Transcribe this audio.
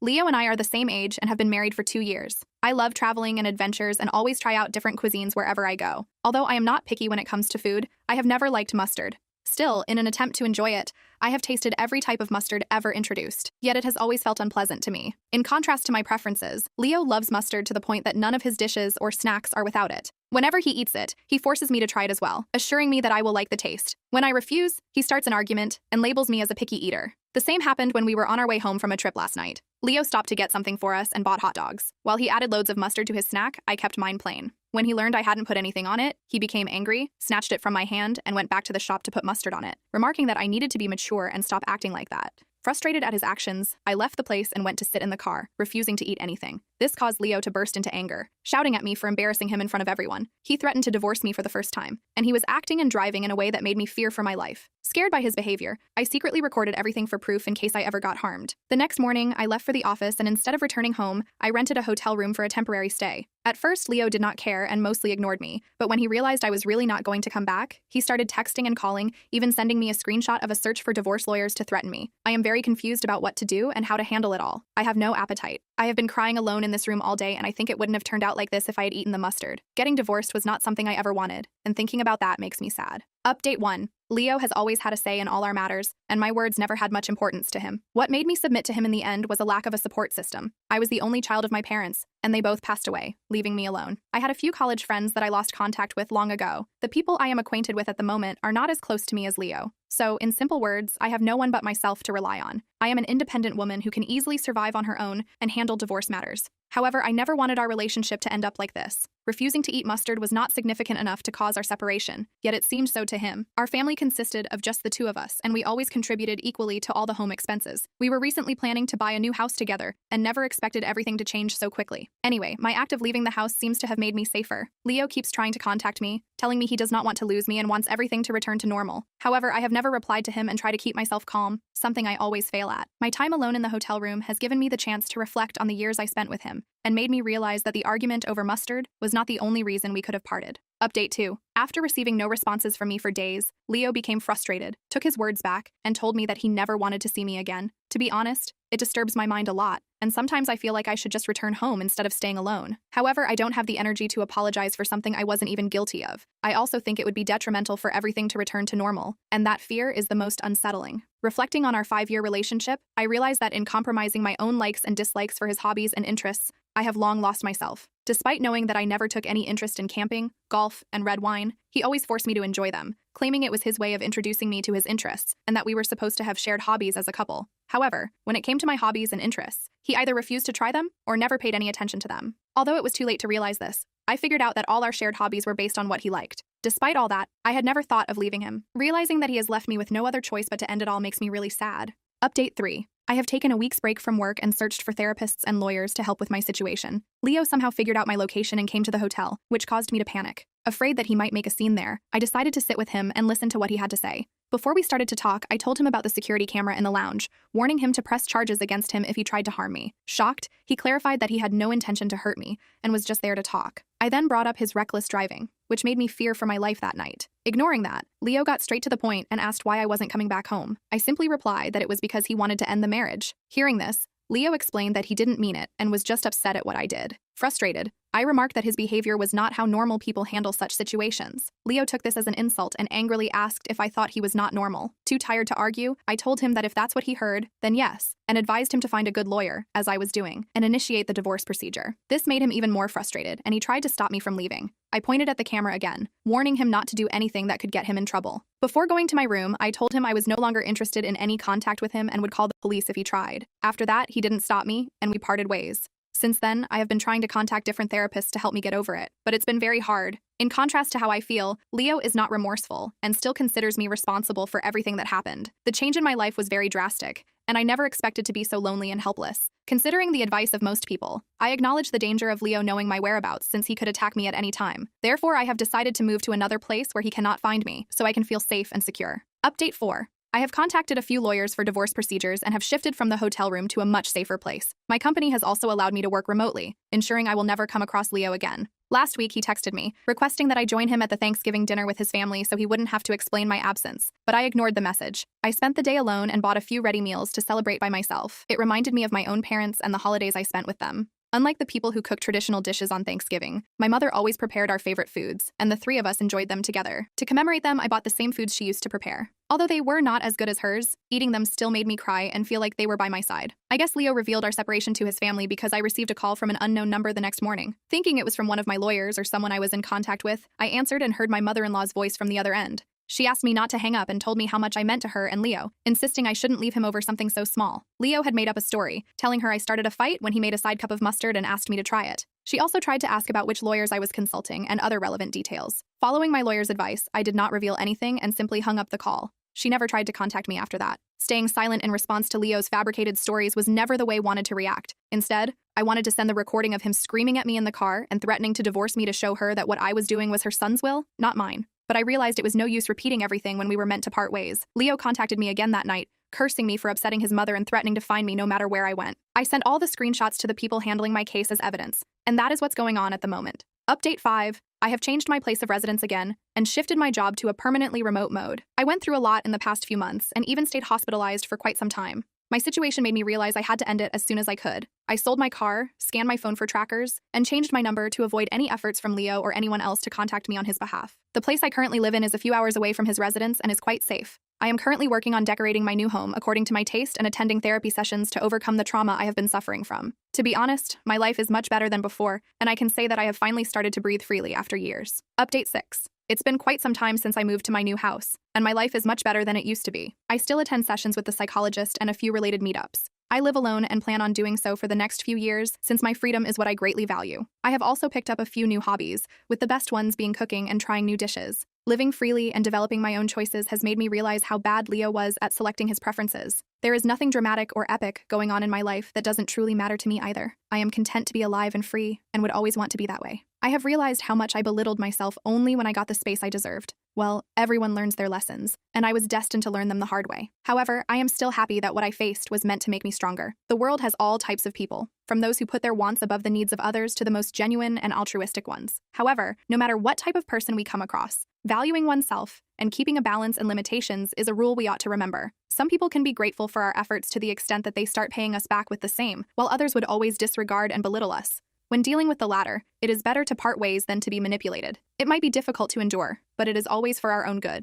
Leo and I are the same age and have been married for 2 years. I love traveling and adventures and always try out different cuisines wherever I go. Although I am not picky when it comes to food, I have never liked mustard. Still, in an attempt to enjoy it, I have tasted every type of mustard ever introduced, yet it has always felt unpleasant to me. In contrast to my preferences, Leo loves mustard to the point that none of his dishes or snacks are without it. Whenever he eats it, he forces me to try it as well, assuring me that I will like the taste. When I refuse, he starts an argument and labels me as a picky eater. The same happened when we were on our way home from a trip last night. Leo stopped to get something for us and bought hot dogs. While he added loads of mustard to his snack, I kept mine plain. When he learned I hadn't put anything on it, he became angry, snatched it from my hand, and went back to the shop to put mustard on it, remarking that I needed to be mature and stop acting like that. Frustrated at his actions, I left the place and went to sit in the car, refusing to eat anything. This caused Leo to burst into anger, shouting at me for embarrassing him in front of everyone. He threatened to divorce me for the first time, and he was acting and driving in a way that made me fear for my life. Scared by his behavior, I secretly recorded everything for proof in case I ever got harmed. The next morning, I left for the office, and instead of returning home, I rented a hotel room for a temporary stay. At first, Leo did not care and mostly ignored me, but when he realized I was really not going to come back, he started texting and calling, even sending me a screenshot of a search for divorce lawyers to threaten me. I am very confused about what to do and how to handle it all. I have no appetite. I have been crying alone in this room all day, and I think it wouldn't have turned out like this if I had eaten the mustard. Getting divorced was not something I ever wanted, and thinking about that makes me sad. Update 1. Leo has always had a say in all our matters, and my words never had much importance to him. What made me submit to him in the end was a lack of a support system. I was the only child of my parents, and they both passed away, leaving me alone. I had a few college friends that I lost contact with long ago. The people I am acquainted with at the moment are not as close to me as Leo. So, in simple words, I have no one but myself to rely on. I am an independent woman who can easily survive on her own and handle divorce matters. However, I never wanted our relationship to end up like this. Refusing to eat mustard was not significant enough to cause our separation, yet it seemed so to him. Our family consisted of just the two of us, and we always contributed equally to all the home expenses. We were recently planning to buy a new house together, and never expected everything to change so quickly. Anyway, my act of leaving the house seems to have made me safer. Leo keeps trying to contact me, telling me he does not want to lose me and wants everything to return to normal. However, I have never replied to him and try to keep myself calm, something I always fail at. My time alone in the hotel room has given me the chance to reflect on the years I spent with him, and made me realize that the argument over mustard was not the only reason we could have parted. Update 2. After receiving no responses from me for days, Leo became frustrated, took his words back, and told me that he never wanted to see me again. To be honest, it disturbs my mind a lot, and sometimes I feel like I should just return home instead of staying alone. However, I don't have the energy to apologize for something I wasn't even guilty of. I also think it would be detrimental for everything to return to normal, and that fear is the most unsettling. Reflecting on our 5-year relationship, I realize that in compromising my own likes and dislikes for his hobbies and interests, I have long lost myself. Despite knowing that I never took any interest in camping, golf, and red wine, he always forced me to enjoy them, claiming it was his way of introducing me to his interests, and that we were supposed to have shared hobbies as a couple. However, when it came to my hobbies and interests, he either refused to try them or never paid any attention to them. Although it was too late to realize this, I figured out that all our shared hobbies were based on what he liked. Despite all that, I had never thought of leaving him. Realizing that he has left me with no other choice but to end it all makes me really sad. Update 3. I have taken a week's break from work and searched for therapists and lawyers to help with my situation. Leo somehow figured out my location and came to the hotel, which caused me to panic. Afraid that he might make a scene there, I decided to sit with him and listen to what he had to say. Before we started to talk, I told him about the security camera in the lounge, warning him to press charges against him if he tried to harm me. Shocked, he clarified that he had no intention to hurt me and was just there to talk. I then brought up his reckless driving, which made me fear for my life that night. Ignoring that, Leo got straight to the point and asked why I wasn't coming back home. I simply replied that it was because he wanted to end the marriage. Hearing this, Leo explained that he didn't mean it and was just upset at what I did. Frustrated, I remarked that his behavior was not how normal people handle such situations. Leo took this as an insult and angrily asked if I thought he was not normal. Too tired to argue, I told him that if that's what he heard, then yes, and advised him to find a good lawyer, as I was doing, and initiate the divorce procedure. This made him even more frustrated, and he tried to stop me from leaving. I pointed at the camera again, warning him not to do anything that could get him in trouble. Before going to my room, I told him I was no longer interested in any contact with him and would call the police if he tried. After that, he didn't stop me, and we parted ways. Since then, I have been trying to contact different therapists to help me get over it, but it's been very hard. In contrast to how I feel, Leo is not remorseful and still considers me responsible for everything that happened. The change in my life was very drastic, and I never expected to be so lonely and helpless. Considering the advice of most people, I acknowledge the danger of Leo knowing my whereabouts since he could attack me at any time. Therefore, I have decided to move to another place where he cannot find me, so I can feel safe and secure. Update 4. I have contacted a few lawyers for divorce procedures and have shifted from the hotel room to a much safer place. My company has also allowed me to work remotely, ensuring I will never come across Leo again. Last week, he texted me, requesting that I join him at the Thanksgiving dinner with his family so he wouldn't have to explain my absence, but I ignored the message. I spent the day alone and bought a few ready meals to celebrate by myself. It reminded me of my own parents and the holidays I spent with them. Unlike the people who cook traditional dishes on Thanksgiving, my mother always prepared our favorite foods, and the three of us enjoyed them together. To commemorate them, I bought the same foods she used to prepare. Although they were not as good as hers, eating them still made me cry and feel like they were by my side. I guess Leo revealed our separation to his family because I received a call from an unknown number the next morning. Thinking it was from one of my lawyers or someone I was in contact with, I answered and heard my mother-in-law's voice from the other end. She asked me not to hang up and told me how much I meant to her and Leo, insisting I shouldn't leave him over something so small. Leo had made up a story, telling her I started a fight when he made a side cup of mustard and asked me to try it. She also tried to ask about which lawyers I was consulting and other relevant details. Following my lawyer's advice, I did not reveal anything and simply hung up the call. She never tried to contact me after that. Staying silent in response to Leo's fabricated stories was never the way I wanted to react. Instead, I wanted to send the recording of him screaming at me in the car and threatening to divorce me to show her that what I was doing was her son's will, not mine. But I realized it was no use repeating everything when we were meant to part ways. Leo contacted me again that night, cursing me for upsetting his mother and threatening to find me no matter where I went. I sent all the screenshots to the people handling my case as evidence, and that is what's going on at the moment. Update 5. I have changed my place of residence again and shifted my job to a permanently remote mode. I went through a lot in the past few months and even stayed hospitalized for quite some time. My situation made me realize I had to end it as soon as I could. I sold my car, scanned my phone for trackers, and changed my number to avoid any efforts from Leo or anyone else to contact me on his behalf. The place I currently live in is a few hours away from his residence and is quite safe. I am currently working on decorating my new home according to my taste and attending therapy sessions to overcome the trauma I have been suffering from. To be honest, my life is much better than before, and I can say that I have finally started to breathe freely after years. Update 6. It's been quite some time since I moved to my new house, and my life is much better than it used to be. I still attend sessions with the psychologist and a few related meetups. I live alone and plan on doing so for the next few years since my freedom is what I greatly value. I have also picked up a few new hobbies, with the best ones being cooking and trying new dishes. Living freely and developing my own choices has made me realize how bad Leo was at selecting his preferences. There is nothing dramatic or epic going on in my life that doesn't truly matter to me either. I am content to be alive and free and would always want to be that way. I have realized how much I belittled myself only when I got the space I deserved. Well, everyone learns their lessons, and I was destined to learn them the hard way. However, I am still happy that what I faced was meant to make me stronger. The world has all types of people, from those who put their wants above the needs of others to the most genuine and altruistic ones. However, no matter what type of person we come across, valuing oneself and keeping a balance and limitations is a rule we ought to remember. Some people can be grateful for our efforts to the extent that they start paying us back with the same, while others would always disregard and belittle us. When dealing with the latter, it is better to part ways than to be manipulated. It might be difficult to endure, but it is always for our own good.